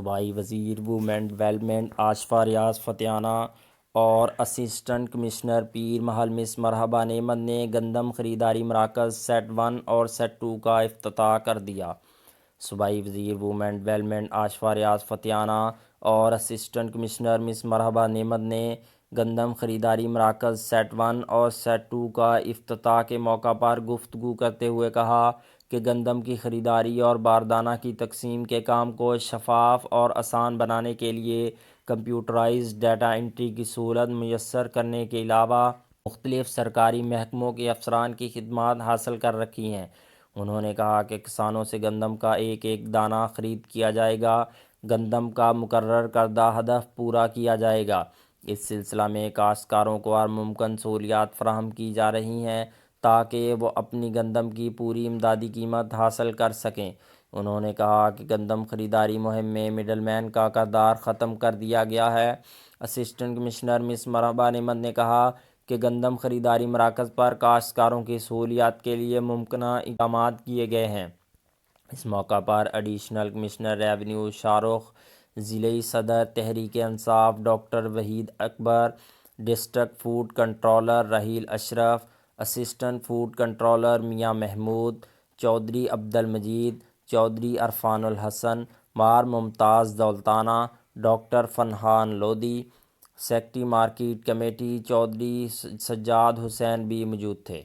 صوبائی وزیر women development آشفا ریاض فتیانہ اور اسسٹنٹ کمشنر پیر محل مس مرحبا نعمت نے گندم خریداری مراکز سیٹ 1 اور سیٹ 2 کا افتتاح کر دیا۔ صوبائی وزیر وومن ڈیولپمنٹ آشفا ریاض فتیانہ اور اسسٹنٹ کمشنر مس مرحبا نعمت نے گندم خریداری مراکز سیٹ 1 اور سیٹ 2 کا افتتاح کے موقع پر گفتگو کرتے ہوئے کہا کہ گندم کی خریداری اور باردانہ کی تقسیم کے کام کو شفاف اور آسان بنانے کے لیے کمپیوٹرائزڈ ڈیٹا انٹری کی سہولت میسر کرنے کے علاوہ مختلف سرکاری محکموں کے افسران کی خدمات حاصل کر رکھی ہیں۔ انہوں نے کہا کہ کسانوں سے گندم کا ایک ایک دانہ خرید کیا جائے گا، گندم کا مقرر کردہ ہدف پورا کیا جائے گا۔ اس سلسلہ میں کاشتکاروں کو ہر ممکن سہولیات فراہم کی جا رہی ہیں تاکہ وہ اپنی گندم کی پوری امدادی قیمت حاصل کر سکیں۔ انہوں نے کہا کہ گندم خریداری مہم میں مڈل مین کا کردار ختم کر دیا گیا ہے۔ اسسٹنٹ کمشنر مس مرحبا نعمت نے کہا کہ گندم خریداری مراکز پر کاشتکاروں کی سہولیات کے لیے ممکنہ اقدامات کیے گئے ہیں۔ اس موقع پر additional commissioner revenue Shah Rukh, ضلعی صدر Tehreek Insaf doctor Waheed Akbar, district food controller Raheel Ashraf, assistant food controller Mian Mahmood, Chaudhry Abdul Majeed, Chaudhry Irfan ul Hassan, مار Mumtaz Daultana, doctor Funhan Lodhi, secretary market committee Chaudhry Sajjad Hussain بھی موجود تھے۔